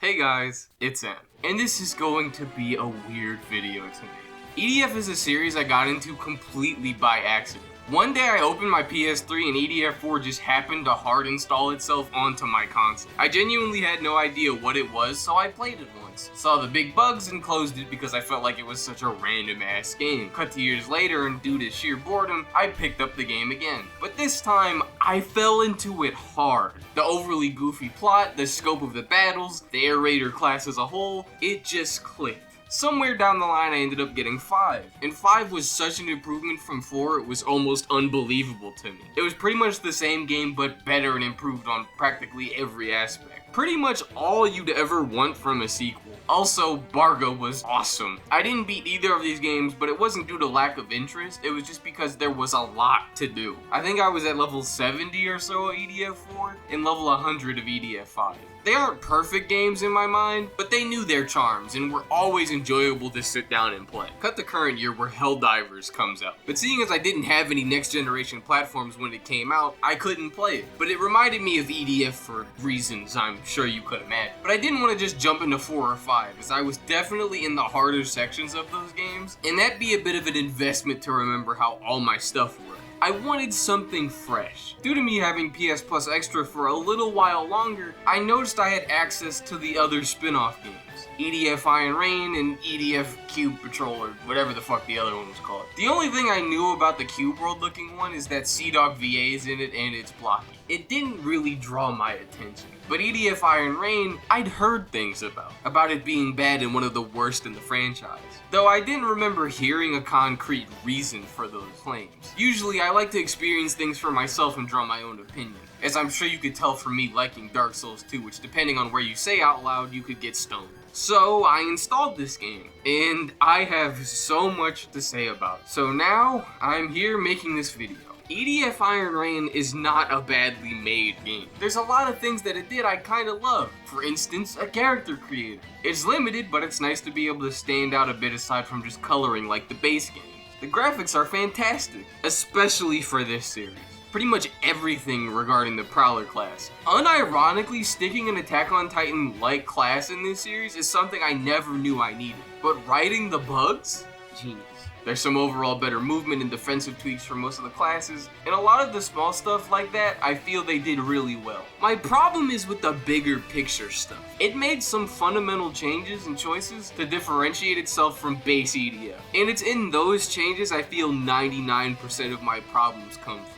Hey guys, it's Em, and this is going to be a weird video to me. EDF is a series I got into completely by accident. One day I opened my PS3 and EDF4 just happened to hard install itself onto my console. I genuinely had no idea what it was, so I played it once. Saw the big bugs and closed it because I felt like it was such a random ass game. Cut to years later and due to sheer boredom, I picked up the game again. But this time, I fell into it hard. The overly goofy plot, the scope of the battles, the Air Raider class as a whole, it just clicked. Somewhere down the line I ended up getting 5, and 5 was such an improvement from 4 it was almost unbelievable to me. It was pretty much the same game but better and improved on practically every aspect. Pretty much all you'd ever want from a sequel. Also, Barga was awesome. I didn't beat either of these games, but it wasn't due to lack of interest, it was just because there was a lot to do. I think I was at level 70 or so of EDF4, and level 100 of EDF5. They aren't perfect games in my mind, but they knew their charms and were always enjoyable to sit down and play. Cut the current year where Helldivers comes out. But seeing as I didn't have any next generation platforms when it came out, I couldn't play it. But it reminded me of EDF for reasons I'm sure you could imagine. But I didn't want to just jump into 4 or 5, as I was definitely in the harder sections of those games, and that'd be a bit of an investment to remember how all my stuff worked. I wanted something fresh. Due to me having PS Plus Extra for a little while longer, I noticed I had access to the other spin-off games. EDF Iron Rain and EDF Cube Patrol, or whatever the fuck the other one was called. The only thing I knew about the Cube World looking one is that Sea-Dog VA is in it and it's blocky. It didn't really draw my attention. But EDF Iron Rain, I'd heard things about it being bad and one of the worst in the franchise. Though I didn't remember hearing a concrete reason for those claims. Usually I like to experience things for myself and draw my own opinion, as I'm sure you could tell from me liking Dark Souls 2, which depending on where you say out loud, you could get stoned. So I installed this game, and I have so much to say about it. So now, I'm here making this video. EDF Iron Rain is not a badly made game. There's a lot of things that it did I kinda love. For instance, a character creator. It's limited, but it's nice to be able to stand out a bit aside from just coloring like the base games. The graphics are fantastic, especially for this series. Pretty much everything regarding the Prowler class. Unironically, sticking an Attack on Titan-like class in this series is something I never knew I needed. But writing the bugs? Genius. There's some overall better movement and defensive tweaks for most of the classes, and a lot of the small stuff like that, I feel they did really well. My problem is with the bigger picture stuff. It made some fundamental changes and choices to differentiate itself from base EDF, and it's in those changes I feel 99% of my problems come from.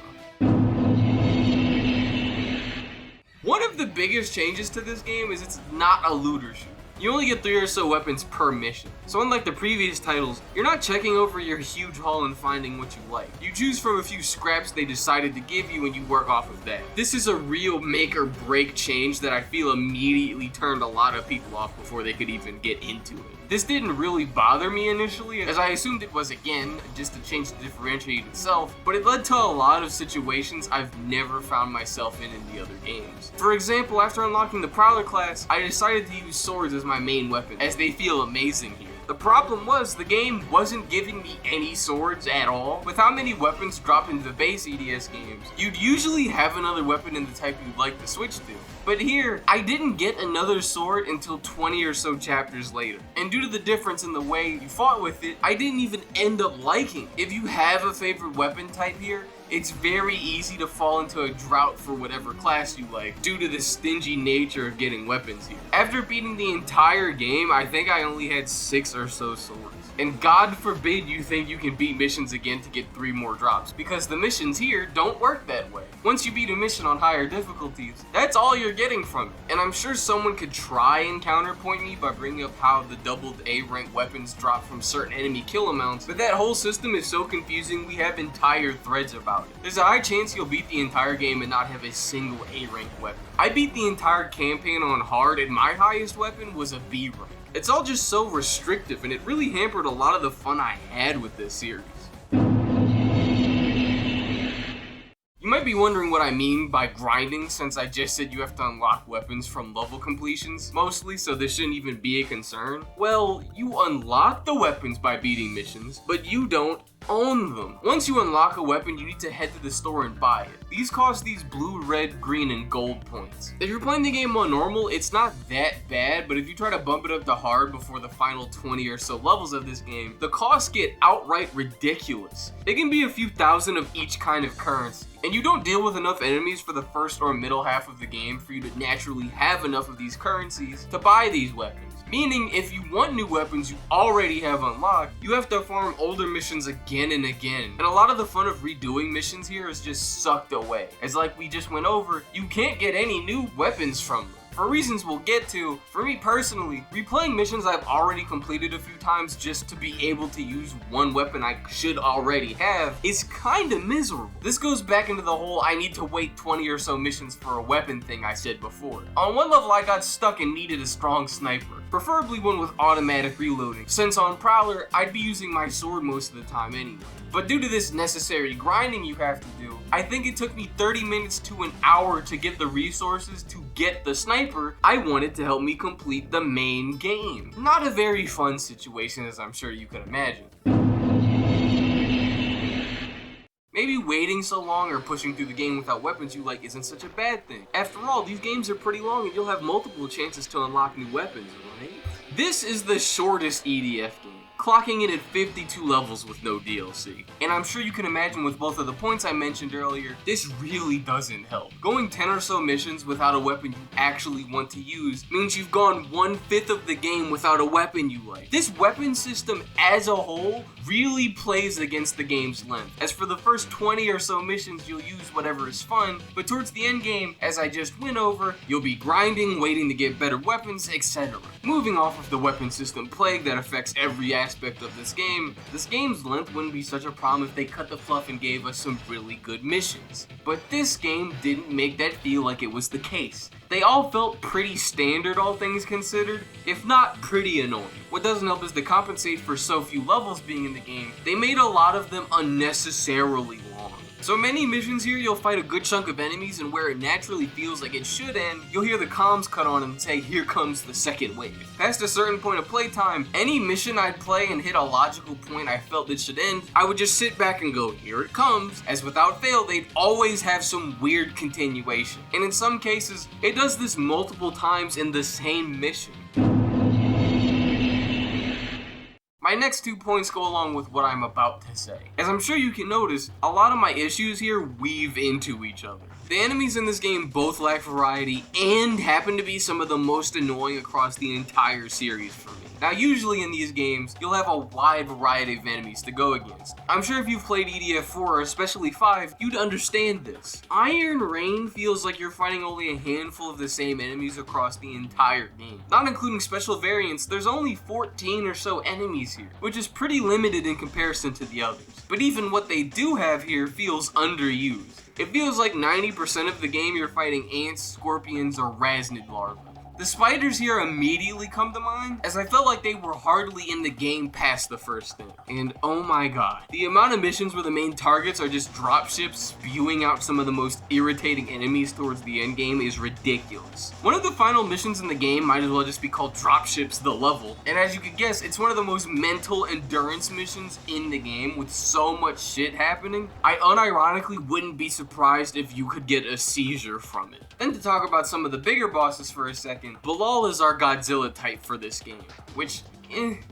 One of the biggest changes to this game is it's not a looter shooter. You only get 3 or so weapons per mission. So unlike the previous titles, you're not checking over your huge haul and finding what you like. You choose from a few scraps they decided to give you and you work off of that. This is a real make or break change that I feel immediately turned a lot of people off before they could even get into it. This didn't really bother me initially, as I assumed it was, again, just a change to differentiate itself, but it led to a lot of situations I've never found myself in the other games. For example, after unlocking the Prowler class, I decided to use swords as my main weapon, as they feel amazing here. The problem was, the game wasn't giving me any swords at all. With how many weapons drop into the base EDS games, you'd usually have another weapon in the type you'd like to switch to. But here, I didn't get another sword until 20 or so chapters later. And due to the difference in the way you fought with it, I didn't even end up liking it. If you have a favorite weapon type here, it's very easy to fall into a drought for whatever class you like, due to the stingy nature of getting weapons here. After beating the entire game, I think I only had 6 or so swords. And God forbid you think you can beat missions again to get 3 more drops, because the missions here don't work that way. Once you beat a mission on higher difficulties, that's all you're getting from it. And I'm sure someone could try and counterpoint me by bringing up how the doubled A rank weapons drop from certain enemy kill amounts, but that whole system is so confusing we have entire threads about it. There's a high chance you'll beat the entire game and not have a single A rank weapon. I beat the entire campaign on hard and my highest weapon was a B rank. It's all just so restrictive and it really hampered a lot of the fun I had with this series. You might be wondering what I mean by grinding, since I just said you have to unlock weapons from level completions, mostly, so this shouldn't even be a concern. Well, you unlock the weapons by beating missions, but you don't own them. Once you unlock a weapon, you need to head to the store and buy it. These cost these blue, red, green, and gold points. If you're playing the game on normal, it's not that bad, but if you try to bump it up to hard before the final 20 or so levels of this game, the costs get outright ridiculous. It can be a few thousand of each kind of currency, and you don't deal with enough enemies for the first or middle half of the game for you to naturally have enough of these currencies to buy these weapons. Meaning, if you want new weapons you already have unlocked, you have to farm older missions again and again. And a lot of the fun of redoing missions here is just sucked away. As like we just went over, you can't get any new weapons from them. For reasons we'll get to, for me personally, replaying missions I've already completed a few times just to be able to use one weapon I should already have is kinda miserable. This goes back into the whole I need to wait 20 or so missions for a weapon thing I said before. On one level I got stuck and needed a strong sniper, preferably one with automatic reloading, since on Prowler I'd be using my sword most of the time anyway. But due to this necessary grinding you have to do, I think it took me 30 minutes to an hour to get the resources to get the sniper I wanted to help me complete the main game. Not a very fun situation, as I'm sure you can imagine. Maybe waiting so long or pushing through the game without weapons you like isn't such a bad thing. After all, these games are pretty long and you'll have multiple chances to unlock new weapons, right? This is the shortest EDF game, clocking in at 52 levels with no DLC. And I'm sure you can imagine with both of the points I mentioned earlier, this really doesn't help. Going 10 or so missions without a weapon you actually want to use means you've gone 1/5 of the game without a weapon you like. This weapon system as a whole really plays against the game's length. As for the first 20 or so missions, you'll use whatever is fun, but towards the end game, as I just went over, you'll be grinding, waiting to get better weapons, etc. Moving off of the weapon system plague that affects every aspect of this game's length wouldn't be such a problem if they cut the fluff and gave us some really good missions. But this game didn't make that feel like it was the case. They all felt pretty standard, all things considered, if not pretty annoying. What doesn't help is to compensate for so few levels being in the game, they made a lot of them unnecessarily long. So many missions here, you'll fight a good chunk of enemies, and where it naturally feels like it should end, you'll hear the comms cut on and say, here comes the second wave. Past a certain point of playtime, any mission I'd play and hit a logical point I felt it should end, I would just sit back and go, here it comes, as without fail, they'd always have some weird continuation. And in some cases, it does this multiple times in the same mission. My next 2 points go along with what I'm about to say. As I'm sure you can notice, a lot of my issues here weave into each other. The enemies in this game both lack variety and happen to be some of the most annoying across the entire series for me. Now usually in these games, you'll have a wide variety of enemies to go against. I'm sure if you've played EDF 4 or especially 5, you'd understand this. Iron Rain feels like you're fighting only a handful of the same enemies across the entire game. Not including special variants, there's only 14 or so enemies here, which is pretty limited in comparison to the others. But even what they do have here feels underused. It feels like 90% of the game you're fighting ants, scorpions, or Rasnid larvae. The spiders here immediately come to mind, as I felt like they were hardly in the game past the first thing. And oh my god, the amount of missions where the main targets are just dropships spewing out some of the most irritating enemies towards the end game is ridiculous. One of the final missions in the game might as well just be called Dropships the Level, and as you could guess, it's one of the most mental endurance missions in the game with so much shit happening. I unironically wouldn't be surprised if you could get a seizure from it. Then to talk about some of the bigger bosses for a second, Bilal is our Godzilla type for this game, which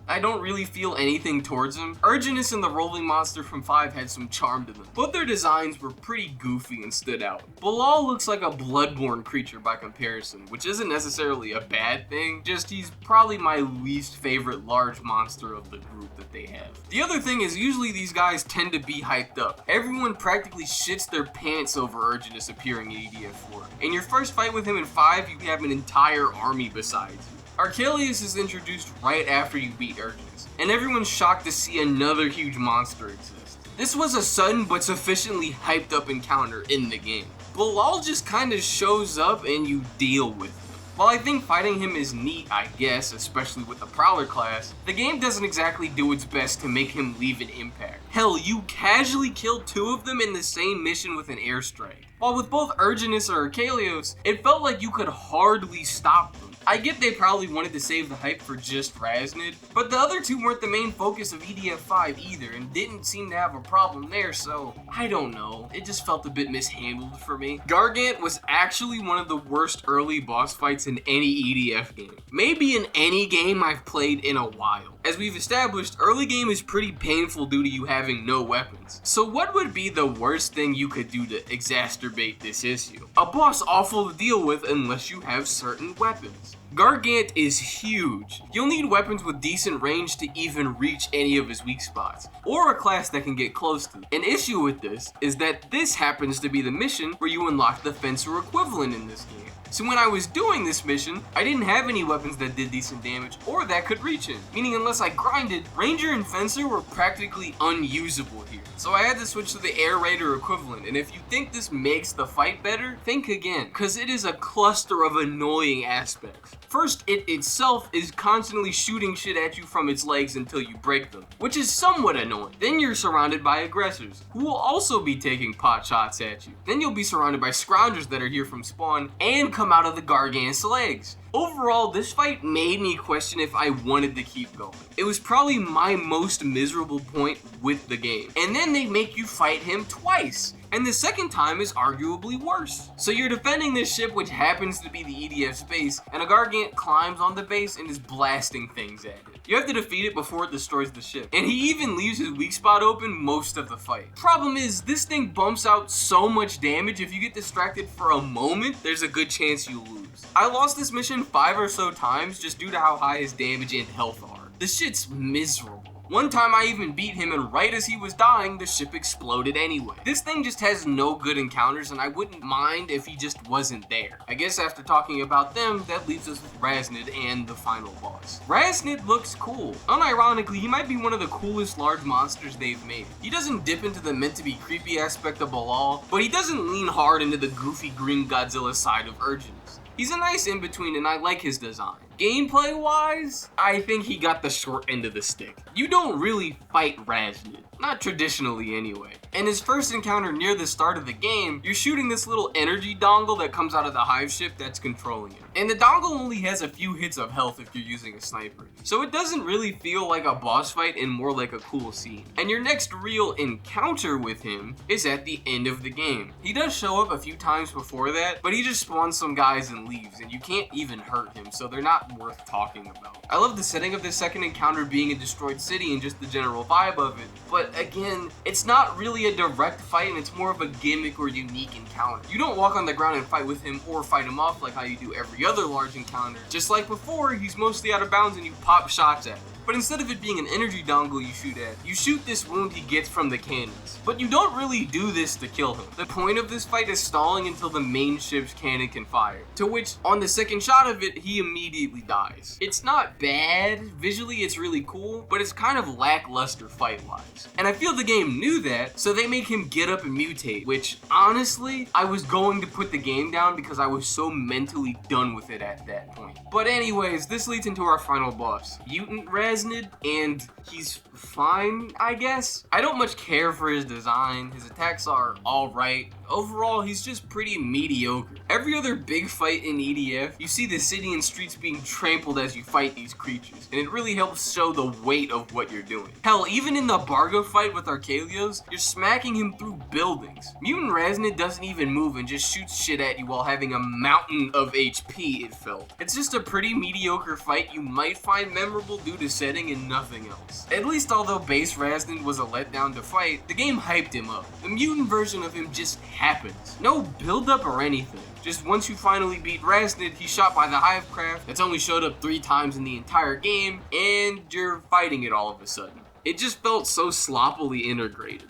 I don't really feel anything towards him. Urginus and the rolling monster from 5 had some charm to them. Both their designs were pretty goofy and stood out. Bilal looks like a bloodborne creature by comparison, which isn't necessarily a bad thing, just he's probably my least favorite large monster of the group that they have. The other thing is usually these guys tend to be hyped up. Everyone practically shits their pants over Urginus appearing in EDF 4. In your first fight with him in 5, you have an entire army besides you. Archelius is introduced right after you beat Urginus, and everyone's shocked to see another huge monster exist. This was a sudden but sufficiently hyped up encounter in the game. Bilal just kinda shows up and you deal with him. While I think fighting him is neat, I guess, especially with the Prowler class, the game doesn't exactly do its best to make him leave an impact. Hell, you casually killed 2 of them in the same mission with an airstrike. While with both Urginus or Archelios, it felt like you could hardly stop them. I get they probably wanted to save the hype for just Rasnid, but the other two weren't the main focus of EDF 5 either and didn't seem to have a problem there, so I don't know. It just felt a bit mishandled for me. Gargant was actually one of the worst early boss fights in any EDF game. Maybe in any game I've played in a while. As we've established, early game is pretty painful due to you having no weapons. So what would be the worst thing you could do to exacerbate this issue? A boss awful to deal with unless you have certain weapons. Gargant is huge. You'll need weapons with decent range to even reach any of his weak spots, or a class that can get close to them. An issue with this is that this happens to be the mission where you unlock the fencer equivalent in this game. So when I was doing this mission, I didn't have any weapons that did decent damage or that could reach him, meaning unless I grinded, Ranger and Fencer were practically unusable here. So I had to switch to the Air Raider equivalent, and if you think this makes the fight better, think again, cause it is a cluster of annoying aspects. First, it itself is constantly shooting shit at you from its legs until you break them, which is somewhat annoying. Then you're surrounded by aggressors, who will also be taking pot shots at you. Then you'll be surrounded by scroungers that are here from spawn and come out of the Gargant's legs. Overall, this fight made me question if I wanted to keep going. It was probably my most miserable point with the game. And then they make you fight him twice. And the second time is arguably worse. So you're defending this ship, which happens to be the EDF base, and a Gargant climbs on the base and is blasting things at it. You have to defeat it before it destroys the ship. And he even leaves his weak spot open most of the fight. Problem is, this thing bumps out so much damage, if you get distracted for a moment, there's a good chance you lose. I lost this mission 5 or so times just due to how high his damage and health are. This shit's miserable. One time I even beat him, and right as he was dying, the ship exploded anyway. This thing just has no good encounters, and I wouldn't mind if he just wasn't there. I guess after talking about them, that leaves us with Rasnid and the final boss. Rasnid looks cool. Unironically, he might be one of the coolest large monsters they've made. He doesn't dip into the meant to be creepy aspect of Balal, but he doesn't lean hard into the goofy green Godzilla side of Urgens. He's a nice in-between, and I like his design. Gameplay-wise, I think he got the short end of the stick. You don't really fight Rasnid. Not traditionally anyway. In his first encounter near the start of the game, you're shooting this little energy dongle that comes out of the hive ship that's controlling him. And the dongle only has a few hits of health if you're using a sniper. So it doesn't really feel like a boss fight and more like a cool scene. And your next real encounter with him is at the end of the game. He does show up a few times before that, but he just spawns some guys and leaves, and you can't even hurt him, so they're not worth talking about. I love the setting of this second encounter being a destroyed city and just the general vibe of it, but again, it's not really a direct fight, and it's more of a gimmick or unique encounter. You don't walk on the ground and fight with him or fight him off like how you do every other large encounter. Just like before, he's mostly out of bounds and you pop shots at him. But instead of it being an energy dongle you shoot this wound he gets from the cannons. But you don't really do this to kill him. The point of this fight is stalling until the main ship's cannon can fire, to which, on the second shot of it, he immediately dies. It's not bad, visually it's really cool, but it's kind of lackluster fight-wise. And I feel the game knew that, so they make him get up and mutate, which, honestly, I was going to put the game down because I was so mentally done with it at that point. But anyways, this leads into our final boss, Mutant Rasnid, and he's fine, I guess. I don't much care for his design. His attacks are alright. Overall, he's just pretty mediocre. Every other big fight in EDF, you see the city and streets being trampled as you fight these creatures, and it really helps show the weight of what you're doing. Hell, even in the Bargo fight with Archelios, you're smacking him through buildings. Mutant Rasnid doesn't even move and just shoots shit at you while having a mountain of HP, it felt. It's just a pretty mediocre fight you might find memorable due to setting and nothing else. At least although base Rasnid was a letdown to fight, the game hyped him up. The mutant version of him just happens. No build up or anything. Just once you finally beat Rasnid, he's shot by the Hivecraft that's only showed up 3 times in the entire game, and you're fighting it all of a sudden. It just felt so sloppily integrated.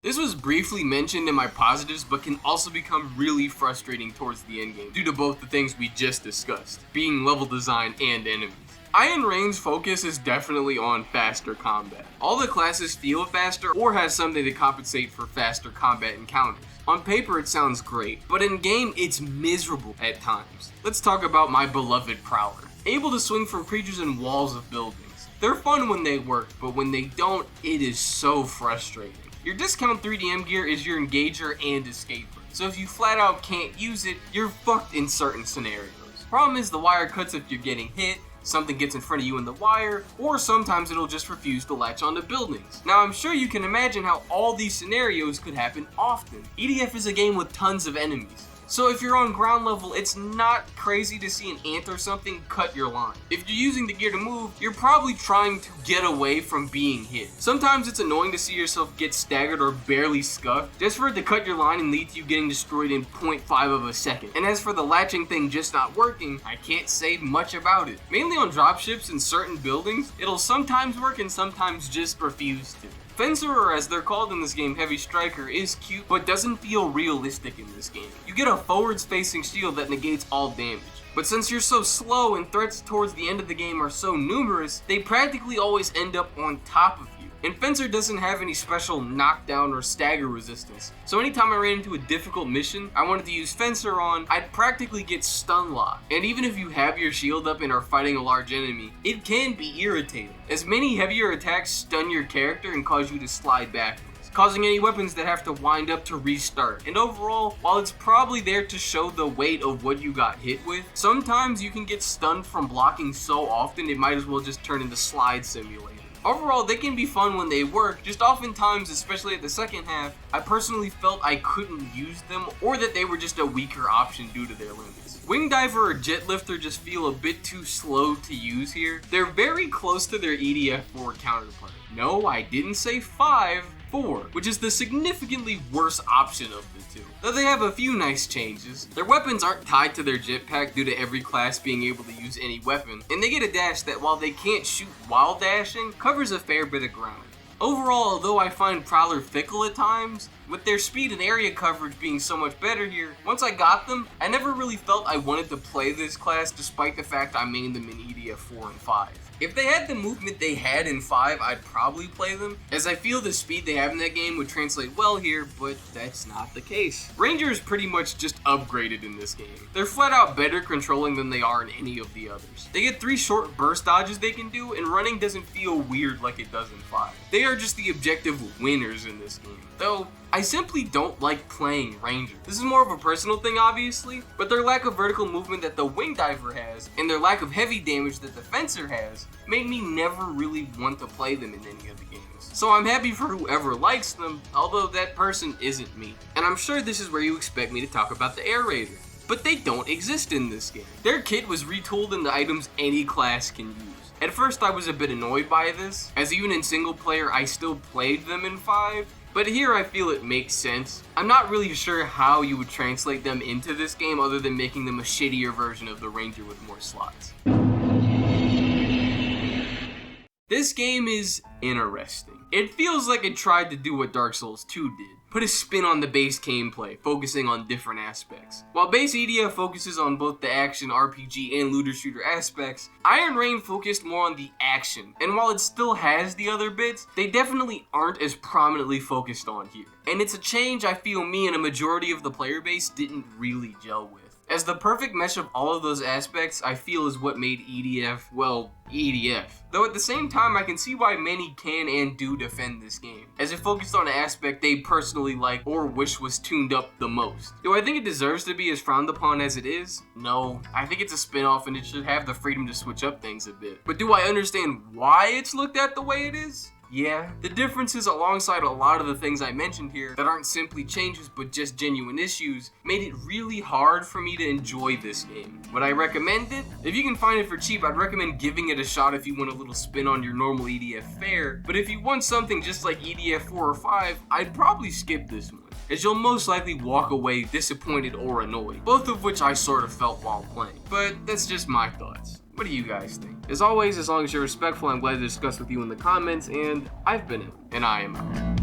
This was briefly mentioned in my positives, but can also become really frustrating towards the endgame due to both the things we just discussed, being level design and enemies. Iron Rain's focus is definitely on faster combat. All the classes feel faster or has something to compensate for faster combat encounters. On paper it sounds great, but in game it's miserable at times. Let's talk about my beloved Prowler. Able to swing from creatures and walls of buildings. They're fun when they work, but when they don't, it is so frustrating. Your discount 3DM gear is your engager and escaper. so if you flat out can't use it, you're fucked in certain scenarios. Problem is the wire cuts if you're getting hit, something gets in front of you in the wire, or sometimes it'll just refuse to latch onto buildings. Now I'm sure you can imagine how all these scenarios could happen often. EDF is a game with tons of enemies, so if you're on ground level, it's not crazy to see an ant or something cut your line. If you're using the gear to move, you're probably trying to get away from being hit. Sometimes it's annoying to see yourself get staggered or barely scuffed, just for it to cut your line and lead to you getting destroyed in 0.5 of a second. And as for the latching thing just not working, I can't say much about it. Mainly on dropships and certain buildings, it'll sometimes work and sometimes just refuse to. Fencer, or as they're called in this game, Heavy Striker, is cute, but doesn't feel realistic in this game. You get a forwards-facing shield that negates all damage, but since you're so slow and threats towards the end of the game are so numerous, they practically always end up on top of you. And Fencer doesn't have any special knockdown or stagger resistance, so anytime I ran into a difficult mission I wanted to use Fencer on, I'd practically get stun locked. And even if you have your shield up and are fighting a large enemy, it can be irritating, as many heavier attacks stun your character and cause you to slide backwards, causing any weapons that have to wind up to restart. And overall, while it's probably there to show the weight of what you got hit with, sometimes you can get stunned from blocking so often it might as well just turn into Slide Simulator. Overall, they can be fun when they work, just oftentimes, especially at the second half, I personally felt I couldn't use them, or that they were just a weaker option due to their limits. Wing Diver or Jet Lifter just feel a bit too slow to use here. They're very close to their EDF4 counterpart. No, I didn't say 5, 4, which is the significantly worse option of the two. Though they have a few nice changes. Their weapons aren't tied to their jetpack due to every class being able to use any weapon, and they get a dash that, while they can't shoot while dashing, covers a fair bit of ground. Overall, although I find Prowler fickle at times, with their speed and area coverage being so much better here, once I got them, I never really felt I wanted to play this class despite the fact I mained them in EDF 4 and 5. If they had the movement they had in 5, I'd probably play them, as I feel the speed they have in that game would translate well here, but that's not the case. Ranger is pretty much just upgraded in this game. They're flat out better controlling than they are in any of the others. They get 3 short burst dodges they can do, and running doesn't feel weird like it does in 5. They are just the objective winners in this game. Though, I simply don't like playing Ranger. This is more of a personal thing, obviously, but their lack of vertical movement that the Wing Diver has, and their lack of heavy damage that the Fencer has, made me never really want to play them in any of the games. So I'm happy for whoever likes them, although that person isn't me. And I'm sure this is where you expect me to talk about the Air Raider, but they don't exist in this game. Their kit was retooled into items any class can use. At first I was a bit annoyed by this, as even in single player I still played them in 5, but here I feel it makes sense. I'm not really sure how you would translate them into this game other than making them a shittier version of the Ranger with more slots. This game is interesting. It feels like it tried to do what Dark Souls 2 did. Put a spin on the base gameplay, focusing on different aspects. While base EDF focuses on both the action, RPG, and looter shooter aspects, Iron Rain focused more on the action, and while it still has the other bits, they definitely aren't as prominently focused on here. And it's a change I feel me and a majority of the player base didn't really gel with. As the perfect mesh of all of those aspects, I feel is what made EDF, well, EDF. Though at the same time, I can see why many can and do defend this game, as it focused on an aspect they personally like or wish was tuned up the most. Do I think it deserves to be as frowned upon as it is? No. I think it's a spin-off and it should have the freedom to switch up things a bit. But do I understand why it's looked at the way it is? Yeah, the differences alongside a lot of the things I mentioned here that aren't simply changes but just genuine issues made it really hard for me to enjoy this game. Would I recommend it? If you can find it for cheap, I'd recommend giving it a shot if you want a little spin on your normal EDF fare, but if you want something just like EDF 4 or 5, I'd probably skip this one, as you'll most likely walk away disappointed or annoyed, both of which I sort of felt while playing. But that's just my thoughts. What do you guys think? As always, as long as you're respectful, I'm glad to discuss with you in the comments, and I've been in, and I am out.